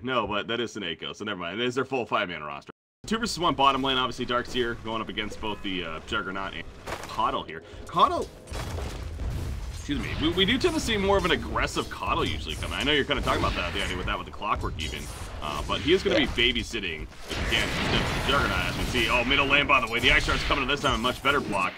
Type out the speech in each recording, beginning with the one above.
No, but that is SoNNeikO, so never mind. It is their full 5-man roster. 2 versus 1 bottom lane, obviously Darkseer going up against both the Juggernaut and Qual here. Qual, excuse me, we do tend to see more of an aggressive Qual usually coming. I know you're kind of talking about that, the idea with that with the clockwork even. But he is going to be babysitting again instead of the Juggernaut, as we see. Oh, middle lane, by the way. The Ice Shard's coming to this time, a much better block.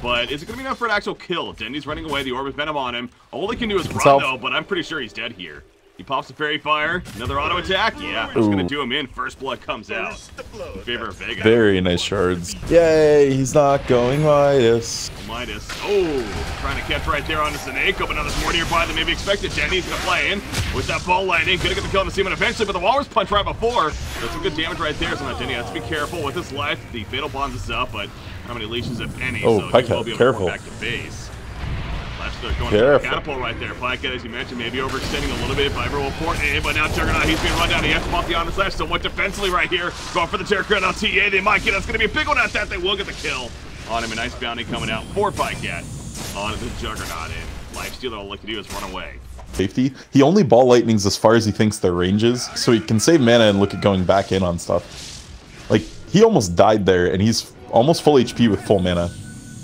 But is it going to be enough for an actual kill? Dendi's running away, the Orb of Venom on him. All he can do is run, though, but I'm pretty sure he's dead here. He pops a Fairy Fire, another auto attack. Yeah, just gonna do him in. First blood comes out in favor of Vega. Very nice shards. Yay, he's not going Midas. Midas. Oh, trying to catch right there onto SoNNeikO, but now there's more nearby than maybe expected. Dendi's gonna play in with that ball lightning. Gonna get the kill on the Seaman eventually, but the Walrus punch right before. That's some good damage right there. So now Dendi has to be careful with his life. The Fatal Bonds is up, but how many leashes, if any? Oh, so Pajkatt, he will be able careful. to back to base. Going for catapult right there. Pajkatt, as you mentioned, maybe overextending a little bit. Biver will port in, but now Juggernaut, he's being run down. He has to pop the on the slash somewhat defensively right here. Going for the Terror Crit on TA. They might get it. That's going to be a big one at that. They will get the kill on him. A nice bounty coming out for Pajkatt on the Juggernaut. And Lifestealer, all he can do is run away. Safety. He only ball lightnings as far as he thinks their range is, so he can save mana and look at going back in on stuff. Like, he almost died there, and he's almost full HP with full mana.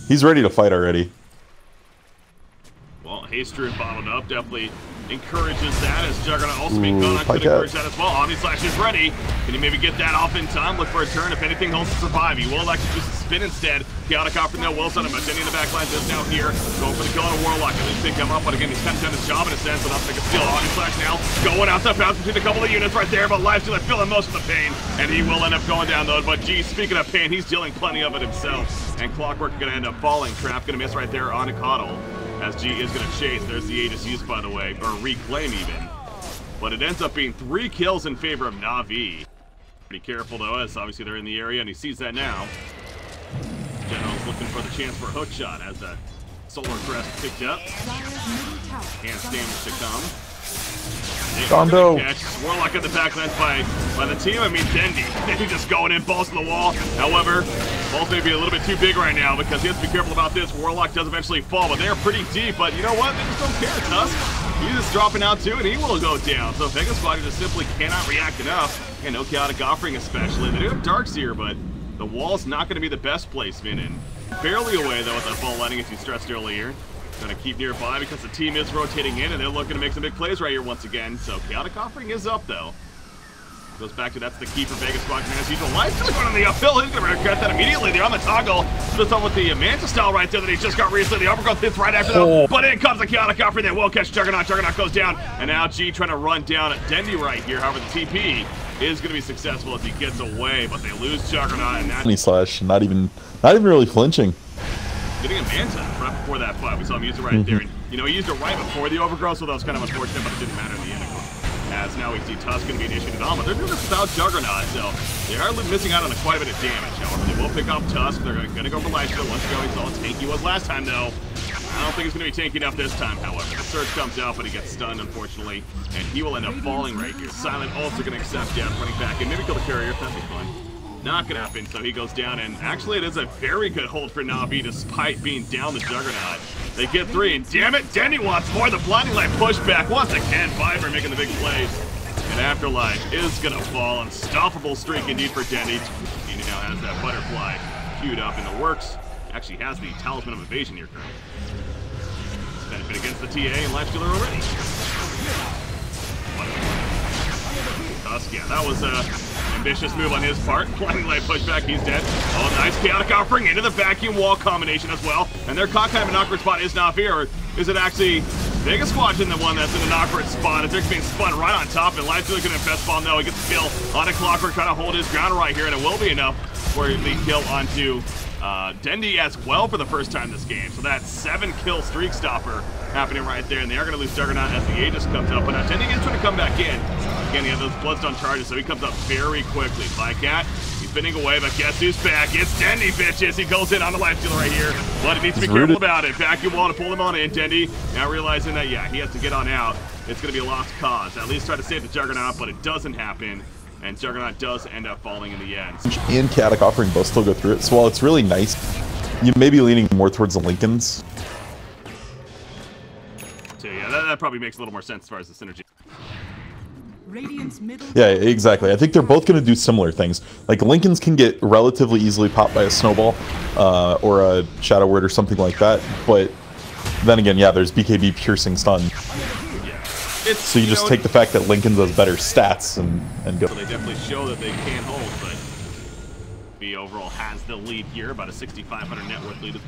He's ready to fight already. Well, Haster bottled up, definitely encourages that, as Juggernaut also being gone. I could encourage that as well. Omni Slash is ready. Can he maybe get that off in time? Look for a turn. If anything, holds to survive. He will actually choose to spin instead. Chaotic offering now, Wilson, but Dendi in the back line does now here. Going for the kill on a Warlock. At least pick him up, but again, he's kind of done his job in a sense, but not to make a steal. Omni Slash now going out to bounce between a couple of units right there, but Lifestealer feeling most of the pain, and he will end up going down though. But geez, speaking of pain, he's dealing plenty of it himself. And Clockwork gonna end up falling. Trap gonna miss right there on a Qual. As G is going to chase. There's the Aegis used, by the way, or reclaim even. But it ends up being 3 kills in favor of NaVi. Pretty careful, though, as obviously they're in the area, and he sees that now. General's looking for the chance for a hook shot as that Solar Crest picked up. Can't damage to come. Gondo. Warlock at the back lens by the team. I mean, Dendi. Dendi just going in, balls to the wall. However, balls may be a little bit too big right now because he has to be careful about this. Warlock does eventually fall, but they're pretty deep. But you know what? They just don't care, Tusk. He's just dropping out too, and he will go down. So Vega Squadron just simply cannot react enough. And no Chaotic Offering especially. They do have Darkseer, but the wall's not going to be the best placement. And barely away, though, with that ball lighting, as you stressed earlier. Gonna keep nearby because the team is rotating in and they're looking to make some big plays right here once again. So Chaotic Offering is up though. Goes back to that's the key for Vega Squadron as usual. Lifestealer going on the uphill. He's gonna regret that immediately. They're on the toggle. Just on with the Manta style right there that he just got recently. The overgrowth hits right after that. But in comes the Chaotic Offering. They will catch Juggernaut. Juggernaut goes down. And now G trying to run down at Dendi right here. However, the TP is gonna be successful as he gets away, but they lose Juggernaut and that Slash not even really flinching. Getting a Manta right before that fight. We saw him use it right there. And, you know, he used it right before the overgrowth, so that was kind of unfortunate, but it didn't matter in the end. As now we see Tusk going to be initiated on, but they're doing this without Juggernaut, so they are missing out on quite a bit of damage. However, they will pick off Tusk. They're going to go for Lifestealer. Once ago, he saw how tanky he was last time, though. I don't think it's going to be tanky enough this time, however. The Surge comes out, but he gets stunned, unfortunately, and he will end up falling right here. Silent also going to accept death, running back in. Maybe kill the carrier. That'd be fun. Not gonna happen, so he goes down, and actually it is a very good hold for NaVi despite being down the Juggernaut. They get 3, and damn it, Dendi wants more. The Blinding Light pushback once again. Biver making the big plays. And Afterlife is gonna fall. Unstoppable streak indeed for Dendi. He now has that butterfly queued up in the works. Actually has the Talisman of Evasion here currently. Benefit against the TA and Lifestealer already. Tusk, yeah, that was ambitious move on his part. Blinding Light pushback, he's dead. Oh, nice Chaotic Offering into the vacuum wall combination as well. And their caught kind of an awkward spot is NaVi, or is it actually Vega Squadron the one that's in an awkward spot? As they're being spun right on top, and Lifestealer gonna invest ball. No, he gets the kill on a Clockwork, trying to hold his ground right here, and it will be enough for the kill onto Dendi as well for the first time this game. So that's 7-kill streak stopper happening right there, and they are going to lose Juggernaut as the Aegis comes up. But now Dendi is trying to come back in. Again, he has those Bloodstone charges, so he comes up very quickly. Pajkatt, he's spinning away, but guess who's back? It's Dendi, bitches. He goes in on the Lifestealer right here, but he needs to be careful about it. Vacuum wall to pull him on in. Dendi now realizing that, yeah, he has to get on out. It's going to be a lost cause. At least try to save the Juggernaut, but it doesn't happen. And Juggernaut does end up falling in the end. And Chaotic Offering both still go through it. So while it's really nice, you may be leaning more towards the Lincolns. So yeah, that probably makes a little more sense as far as the synergy. Yeah, exactly. I think they're both going to do similar things. Like, Lincoln's can get relatively easily popped by a snowball or a shadow word or something like that. But then again, yeah, there's BKB piercing stun. So you just take the fact that Lincoln does better stats and go. So they definitely show that they can hold, but B overall has the lead here, about a 6,500 net worth lead.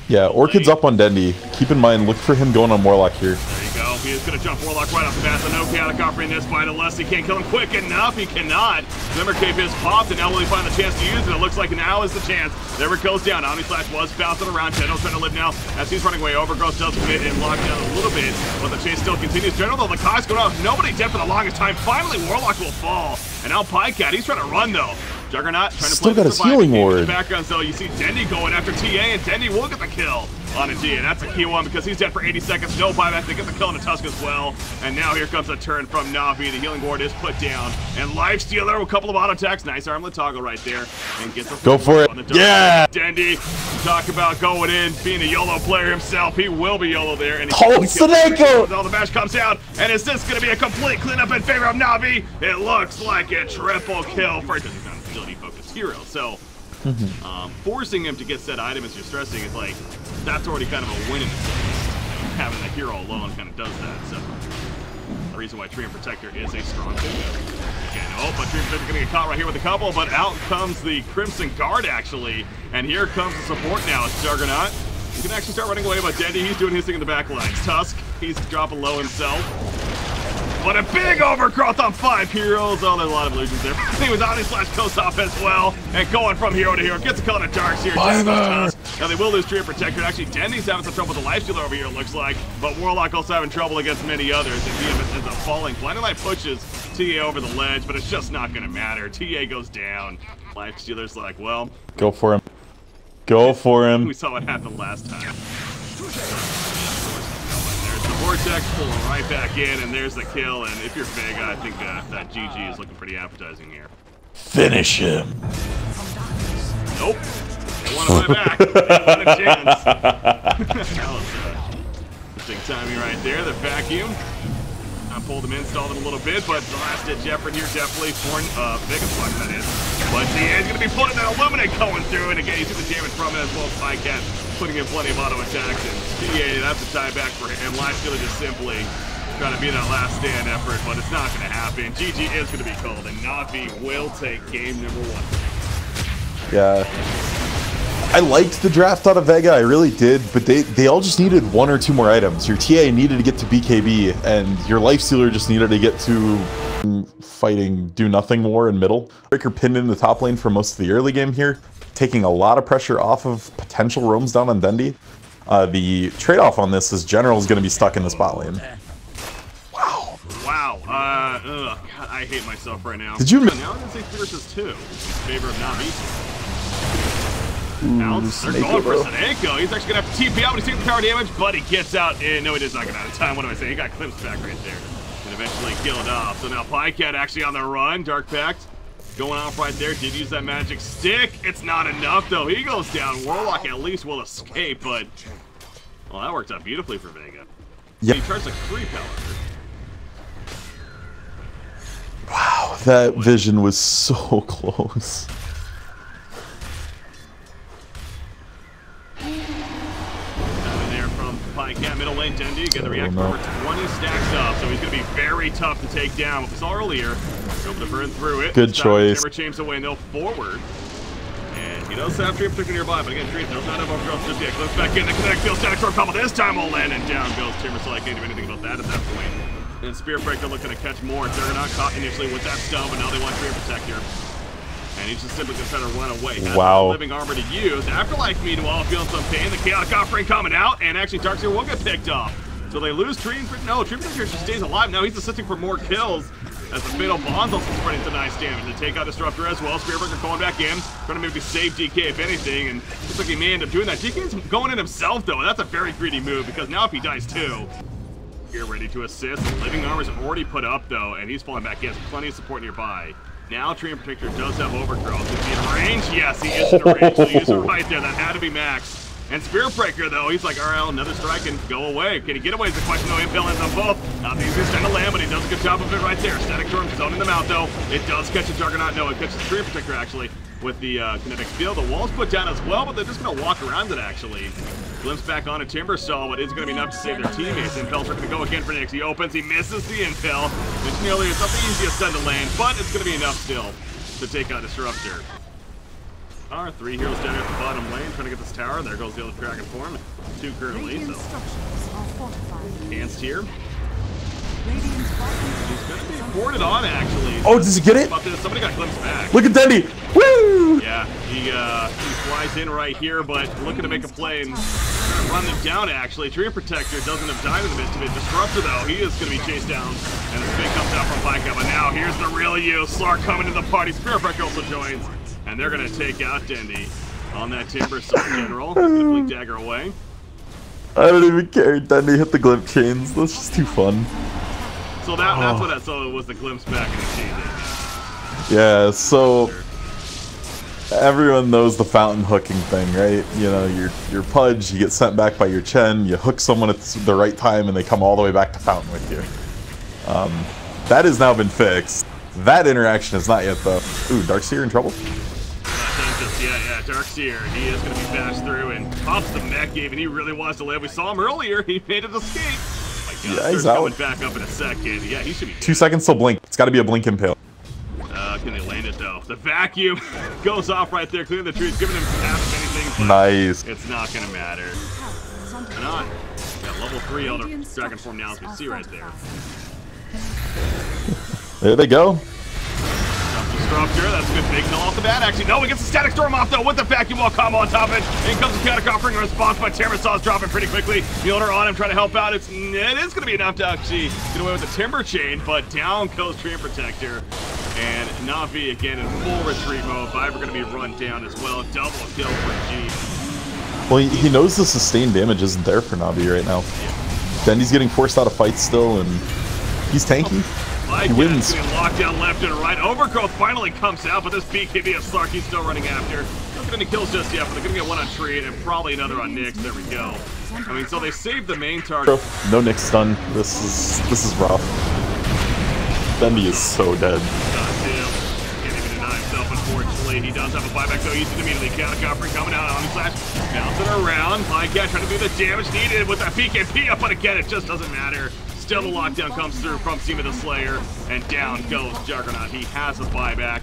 Yeah, Orchid's up on Dendi. Keep in mind, look for him going on Warlock here. There you go. He is going to jump Warlock right off the bat. So no chaotic offering this fight unless he can't kill him quick enough. He cannot. Glimmer Cape is popped, and now will he find the chance to use it? It looks like now is the chance. There it goes down. Omnislash was bouncing around. General's trying to live now as he's running away. Overgrowth does commit and lock down a little bit, but the chase still continues. General, though, the cost going off. Nobody dead for the longest time. Finally, Warlock will fall. And now Pajkatt, he's trying to run, though. Juggernaut trying to still got his healing ward. In the background, so you see Dendi going after TA, and Dendi will get the kill on a TA. That's a key one because he's dead for 80 seconds. No buyback to get the kill on the Tusk as well. And now here comes a turn from NaVi. The healing ward is put down. And Lifestealer, a couple of auto attacks. Nice armlet toggle right there. And gets the go for it. Yeah! Dendi, talk about going in, being a YOLO player himself. He will be YOLO there. And SoNNeikO! All the match comes out. And is this going to be a complete cleanup in favor of NaVi? It looks like a triple kill for agility-focused hero. So forcing him to get said item as you're stressing is like, that's already kind of a win in itself. Having the hero alone kind of does that. So the reason why Tree and Protector is a strong pick. Again, oh, but Tree and Protector gonna get caught right here with a couple, but out comes the Crimson Guard actually, and here comes the support now. It's Juggernaut. You can actually start running away, but Dendi, he's doing his thing in the back lines. Tusk, he's dropping low himself. But a big overgrowth on 5 heroes. Oh, there's a lot of illusions there. He was on his slash coast off as well. And going from hero to hero. Gets a kill on the Darks here. Now they will lose Tree and Protector. Actually, Dendi's having some trouble with the Lifestealer over here, it looks like. But Warlock also having trouble against many others. And Biver ends up falling. Blinding Light pushes TA over the ledge, but it's just not going to matter. TA goes down. Lifestealer's like, well. Go for him. Go for him. We saw what happened last time. Vortex pulling right back in, and there's the kill. And if you're Vega, I think that GG is looking pretty appetizing here. Finish him. Nope. They want to buy back. They want a chance. That was interesting timing right there. The vacuum. I pulled him in, stalled him a little bit, but the last ditch effort here definitely for Vega Flush, that is. But TA is going to be putting that Illuminate going through, and again, you see the damage from it as well as Pajkatt putting in plenty of auto attacks, and TA, that's a tie back for him. Lifestealer just simply trying to be that last stand effort, but it's not going to happen. GG is going to be called, and NaVi will take game number 1. Yeah. I liked the draft out of Vega, I really did, but they all just needed 1 or 2 more items. Your TA needed to get to BKB, and your Lifestealer just needed to get to fighting do nothing more in middle. Breaker pinned in the top lane for most of the early game here, taking a lot of pressure off of potential roams down on Dendi. The trade-off on this is General's going to be stuck in the spot lane. Wow. Wow. God, I hate myself right now. Did you? Now I'm going to say 3 versus 2 in favor of NaVi. They're going for SoNNeikO. He's actually going to have to TP out, but he's taking the power damage, but he gets out. And no, he does not get out of time. What do I say? He got Climp's back right there. And eventually killed off. So now Pajkatt actually on the run. Dark Pact going off right there. Did use that magic stick. It's not enough, though. He goes down. Warlock at least will escape, but well, that worked out beautifully for Vega. Yep. He tries to creep, however. Wow, that vision was so close. Pajkatt, middle lane, Dendi, get the reactor over 20 stacks up, so he's going to be very tough to take down. What we saw earlier, able to burn through it. Good choice. Timber chains away, no forward. And he does have Tree Protector nearby, but again, Tree does not have overgrowth just yet. Close back in, the connect field static sword combo. This time will land, and down goes TimberSlayeR. Can't do anything about that at that point. And Spear Breaker looking to catch more. They're not caught initially with that stone, but now they want Tree Protector. And he's just simply going to try to run away. Wow. Living armor to use. Afterlife, meanwhile, feeling some pain. The chaotic offering coming out, and actually Darkseer will get picked off. So they lose Tree. No, Tree Protector just stays alive. Now he's assisting for more kills as the Fatal Bond's also spreading some nice damage to take out Disruptor as well. Spearbreaker going back in, trying to maybe save DK if anything, and looks like he may end up doing that. DK's going in himself, though, and that's a very greedy move because now if he dies too, you're ready to assist. Living armor's already put up, though, and he's falling back. He has plenty of support nearby. Now Tree Protector does have overgrowth. Is he in range? Yes, he is in range. So use it right there. That had to be Max. And Spirit Breaker, though, he's like, all right, another strike and go away. Can he get away is the question, though. Impale ends on both. Not the easiest time to land, but he does a good job of it right there. Static Storm zoning them out, though. It does catch a Juggernaut. No, it catches the Spirit Protector, actually, with the kinetic field. The wall's put down as well, but they're just going to walk around it, actually. Glimpse back on a Timbersaw, but it's going to be enough to save their teammates. Impale's going to go again for Nix. He opens, he misses the Impale. Mentioned earlier, it's not the easiest stun to land, but it's going to be enough still to take out Disruptor. Our 3 heroes down at the bottom lane trying to get this tower. There goes the other Dragon form. 2 currently, so. Hands here. He's going to be boarded on, actually. Oh, does he get it? Somebody got glimpsed back. Look at Dendi. Woo! Yeah, he flies in right here, but looking to make a play and run them down, actually. Dream Protector doesn't have died in the midst of it. Disruptor, though, he is going to be chased down. And the spin comes out from Pajkatt. But now, here's the real you. Slark coming to the party. Spirit Breaker also joins. And they're going to take out Dendi on that Timbersaw general. The Blink Dagger away. I don't even care. Dendi hit the Glimp chains. That's just too fun. So that's what so it was, the glimpse back and the chain. Yeah, so everyone knows the fountain hooking thing, right? You know, your Pudge, you get sent back by your Chen, you hook someone at the right time and they come all the way back to fountain with you. That has now been fixed. That interaction is not yet though. Ooh, Darkseer in trouble? Yeah, Darkseer, he is going to be bashed through and pops the mech game, and he really wants to live. We saw him earlier, he made an escape. Yeah, he's out. Coming back up in a second. Yeah, he should be dead. 2 seconds till blink. It's got to be a blink impale. Can they land it though? The vacuum goes off right there, clearing the trees, giving him half of anything. Nice. It's not going to matter. Not. Got level 3 Elder Dragon form now, as we see right there. There they go. Disruptor, that's a good big kill off the bat. Actually, no, he gets the Static Storm off though with the vacuum wall combo on top of it. In comes the Pajkatt offering a response, but Timbersaw's dropping pretty quickly. Mjolnir on him trying to help out. It is going to be enough to actually get away with the Timber Chain, but down goes Dream Protector. And NaVi again in full retreat mode. Biver going to be run down as well. Double kill for G. Well, he knows the sustained damage isn't there for NaVi right now. Dendi's getting forced out of fights still, and he's tanky. He wins. Getting locked down left and right. Overgrowth finally comes out, but this BKB of Slark he's still running after. Not getting any kills just yet, but they're gonna get one on Tree and probably another on Nyx. There we go. I mean, so they saved the main target. No Nyx stun. This is rough. Dendi is so dead. Can't even deny himself, unfortunately. He does have a buyback though. Uses it immediately. Counter offering coming out on Slash. Bouncing around. Pajkatt trying to do the damage needed with that PKP up, but again, it just doesn't matter. Still the lockdown comes through from CeMaTheSlayeR, and down goes Juggernaut. He has a buyback,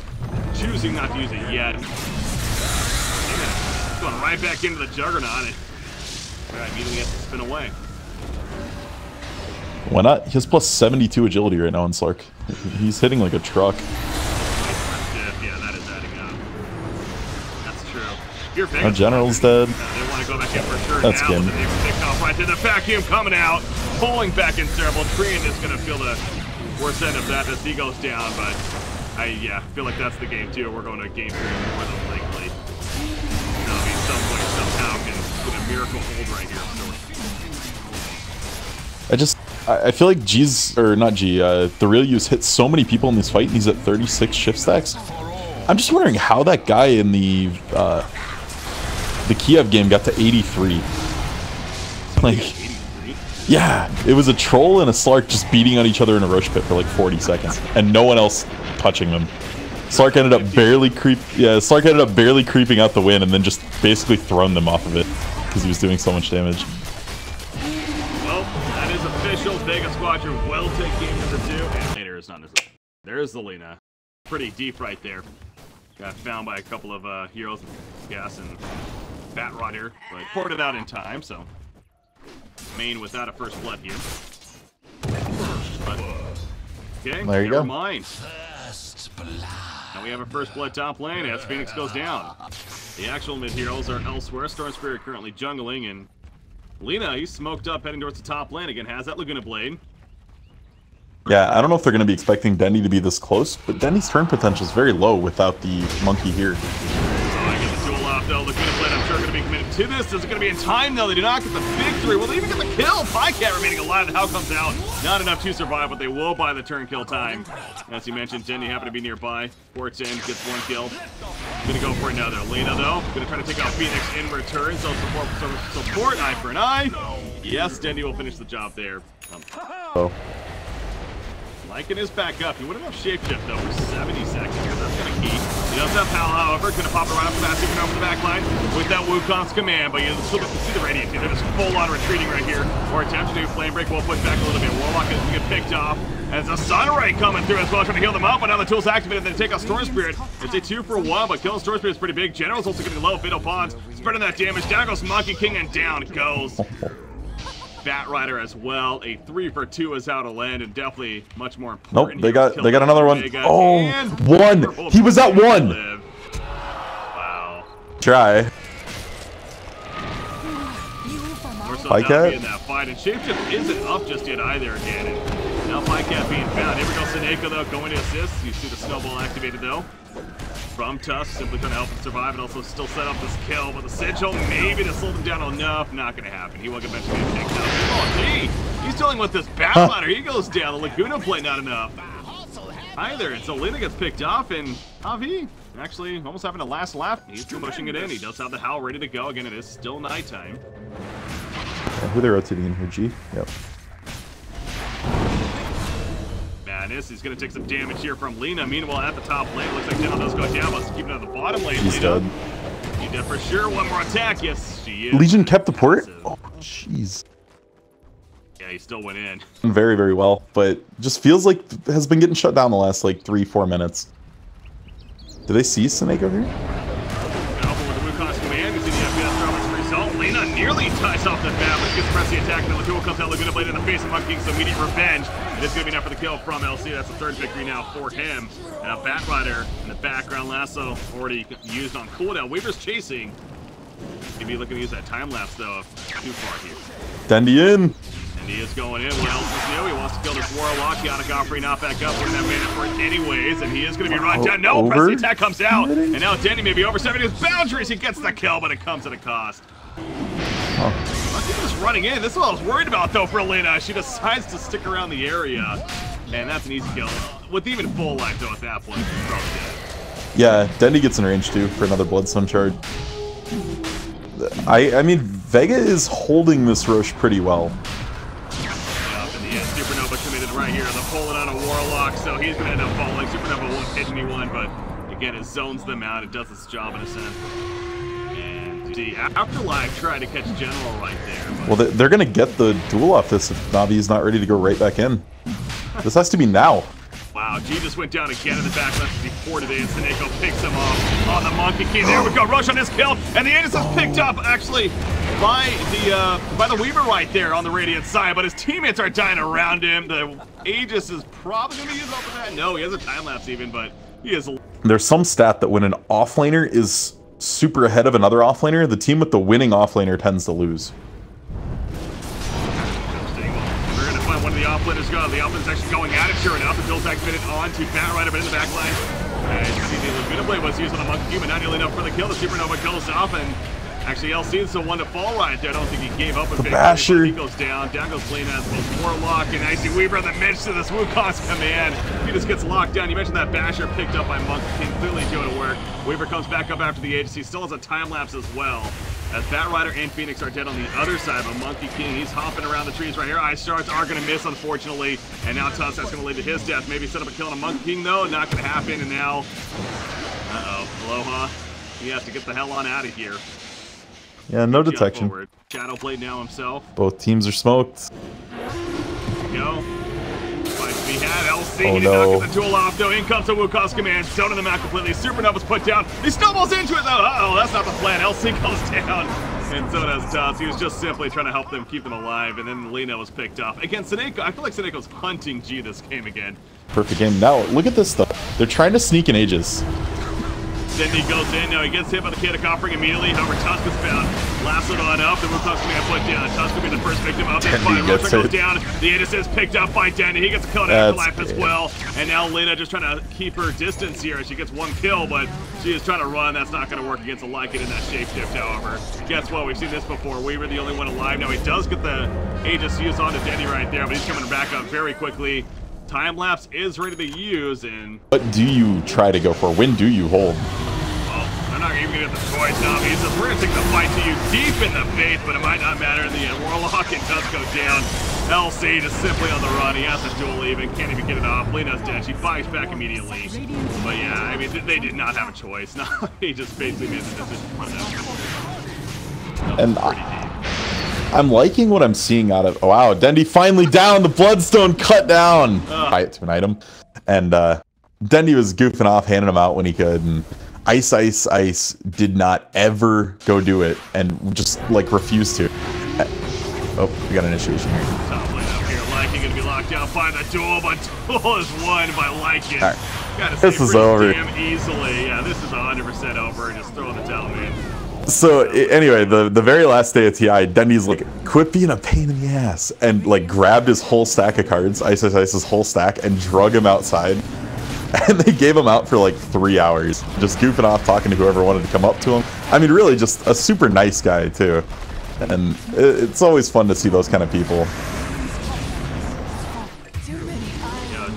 choosing not to use it yet. Yeah, going right back into the Juggernaut, and immediately has to spin away. Why not? He has plus 72 agility right now in Slark. He's hitting like a truck. Yeah, that is adding up. That's true. Your Our general's dead. They want to go back in for sure. That's now, game. but they picked off right there. The vacuum coming out, pulling back in Cerebral. Trian is going to feel the worst end of that as he goes down, but I feel like that's the game too. We're going to game 3 more than likely. NaVi some way, somehow can get a miracle hold right here. I feel like the real use hit so many people in this fight, and he's at 36 shift stacks. I'm just wondering how that guy in the Kiev game got to 83. Like, yeah, it was a troll and a Slark just beating on each other in a Roche pit for like 40 seconds, and no one else touching them. Slark ended up barely creeping out the win, and then just basically throwing them off of it because he was doing so much damage. Well, that is official. Vega Squadron will take game number 2, and later is not necessary. There's the Lena. Pretty deep right there. Got found by a couple of heroes, Gas and Bat Rod here, but poured it out in time, so main without a first blood here. But, okay, there you never go. mind. Now we have a first blood top lane as Phoenix goes down. The actual mid heroes are elsewhere. Storm Spirit currently jungling, and Lena, he's smoked up heading towards the top lane again. Has that Laguna Blade. Yeah, I don't know if they're going to be expecting Dendi to be this close, but Dendi's turn potential is very low without the monkey here. So I get the duel off though. Laguna Blade, I'm sure, going to be committed to this. Is it going to be in time, though? They do not get the victory. Will they even get the kill? Pajkatt remaining alive. The How comes out. Not enough to survive, but they will buy the turn kill time. As you mentioned, Dendi happened to be nearby. Ports in, gets one kill. Going to go for another. Lena, though, going to try to take out Phoenix in return. So support, eye for an eye. Yes, Dendi will finish the job there. Lycan is back up. He wouldn't have shapeshift though for 70 seconds here. That's kind of key. He does have Pal, however. Going to pop it right off the bat, super over the back line with that Wukong's command. But you still see the Radiant. They're just full on retreating right here. Or attempt to do Flame Break. We'll push back a little bit. Warlock is going to get picked off. As a Sunray coming through as well, trying to heal them up. But now the tool's activated. Then take out Storm Spirit. It's a 2-for-1, but killing Storm Spirit is pretty big. General's also getting low. Fatal Pawns spreading that damage. Down goes Monkey King, and down goes Bat Rider as well. A 3-for-2 is how to land, and definitely much more important. Nope, they got another one. Vega. Oh, one. He was at one. Wow. Try. Pajkatt in that fight, and shapeshift isn't up just yet either again. And now Pajkatt being found. Here we go, SoNNeikO though going to assist. You see the snowball activated though from Tusk, simply trying to help him survive and also still set up this kill. But the Sigil maybe to slow them down enough. Not going to happen. He will eventually get picked up. Oh, gee, he's dealing with this Bat Ladder. He goes down. The Laguna play not enough either. And so Lena gets picked off, and NaVi actually almost having a last lap. He's still pushing it in. He does have the Howl ready to go. Again, it is still nighttime. Who they're rotating in here? G? Yep. Madness. He's going to take some damage here from Lena. Meanwhile, at the top lane, looks like General does go down. Let's keep it on the bottom lane. He's dead. He's dead for sure. One more attack. Yes, she is. Legion kept the port? Oh, jeez. Yeah, he still went in. Very, very well, but just feels like has been getting shut down the last, like, 3-4 minutes. Do they see SoNNeikO here? Lena nearly ties off the bat, but gets press the attack, and then Laguna comes out. Laguna Blade in the face of Monkey King, so immediate revenge. It is going to be enough for the kill from LC. That's the third victory now for him. And a Bat Rider in the background, lasso already used on cooldown. Weaver's chasing. Maybe looking to use that time lapse though. Too far here. Dendi in. And he is going in. What else is new? He wants to kill this Warlock. Yatagafri not back up. Wouldn't have made it for it anyways. And he is going to be run down. No, press the attack comes out. And now Dendi may be over 70 his boundaries. He gets the kill, but it comes at a cost. Just running in. This is what I was worried about though for Lena. She decides to stick around the area, and that's an easy kill. With even full life though at that point, she's probably dead. Yeah, Dendi gets in range too for another Bloodstone charge. I mean, Vega is holding this Roche pretty well. Up in the end, Supernova committed right here. The pulling on a Warlock, so he's gonna end up falling. Supernova won't hit anyone, but again, it zones them out. It does its job in a sense. See, Afterlife tried to catch General right there. But well, they're going to get the duel off this if NaVi is not ready to go right back in. This has to be now. Wow, G just went down again in the back left before today, and SoNNeikO picks him off on the Monkey King. There we go, rush on his kill, and the Aegis is picked up actually by the Weaver right there on the Radiant side, but his teammates are dying around him. The Aegis is probably going to use up for that. No, he has a time lapse even, but he is. There's some stat that when an offlaner is super ahead of another offlaner, the team with the winning offlaner tends to lose. We're going to find one of the offlaners go. The offlaner's actually going at it, sure enough. The bill's activated on to Bat Rider, but in the back line. And you see the Laguna Blade was used on the Monkey King, but not nearly enough for the kill. The Supernova kills off, and actually LC is the one to fall right there. I don't think he gave up a big Basher. He goes down. Down goes Lena as well as Warlock, and Icy Weaver in the midst of this Wukong's command. He just gets locked down. You mentioned that Basher picked up by Monkey King, clearly doing work. Weaver comes back up after the agency, still has a time lapse as well. As Bat Rider and Phoenix are dead on the other side, but Monkey King, he's hopping around the trees right here. Ice Shards are going to miss, unfortunately, and now Tusk, that's going to lead to his death. Maybe set up a kill on a Monkey King, though. Not going to happen, and now, Aloha, he has to get the hell on out of here. Yeah, no detection. Shadow Blade now himself. Both teams are smoked. There we go. Fight to be had. LC, oh, he did not get the duel off, though. In comes the Wukong's command. Zoning them out completely. Supernova's put down. He stumbles into it, though. Uh-oh, that's not the plan. LC goes down. And so does Tusk. He was just simply trying to help them keep them alive, and then Lena was picked up. Again, SoNNeikO, I feel like SoNNeikO's hunting G this game again. Perfect game. Now, look at this stuff. They're trying to sneak in Aegis. Dendi goes in. Now he gets hit by the Kid of Offering immediately. However, Tusk is found. lassoed on up. The Root Tusk's gonna get put down. Tusk will be the first victim of this Dendi fight. gets Root hit. goes down. The Natus is picked up by Dendi. He gets killed That's Afterlife as well. And now Lena just trying to keep her distance here. She gets one kill, but she is trying to run. That's not going to work against a Lycan in that shapeshift, however. Guess what? We've seen this before. Weaver the only one alive. Now he does get the Aegis used onto Dendi right there, but he's coming back up very quickly. Time lapse is ready to use, and What do you try to go for? When do you hold? well, I'm not even gonna get the choice now. He says we're gonna take the fight to you deep in the face, but it might not matter in the end. Warlock and does go down. LC just simply on the run. He has to duel even, can't even get it off. Lena's dead. She fights back immediately. But yeah, I mean, they did not have a choice. No, he just basically made the decision for them. And Pretty deep. I'm liking what I'm seeing out of. Oh, wow, Dendi finally down. The Bloodstone cut down. Tie it to an item, and Dendi was goofing off, handing him out when he could, and Ice did not ever go do it, and just like refused to. Oh, we got initiation here. Top lane up here. Lycan gonna be locked down by the duel, but duel is won by Lycan. All right. Gotta say, This is pretty over. damn easily. Yeah, this is 100% over. Just throw the towel, man. So anyway, the very last day of TI, Dendi's like, quit being a pain in the ass, and like grabbed his whole stack of cards, Ice's whole stack, and drug him outside. And they gave him out for like 3 hours, just goofing off, talking to whoever wanted to come up to him. I mean, really just a super nice guy too. And it's always fun to see those kind of people.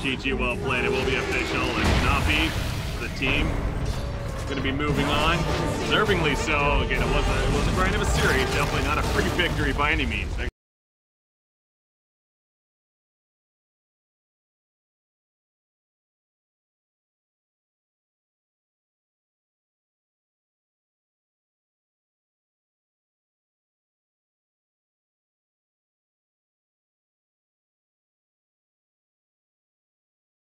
GG, well played. It will be official. And NaVi, the team, going to be moving on. Deservingly so. Again, it wasn't a grind of a series. Definitely not a free victory by any means.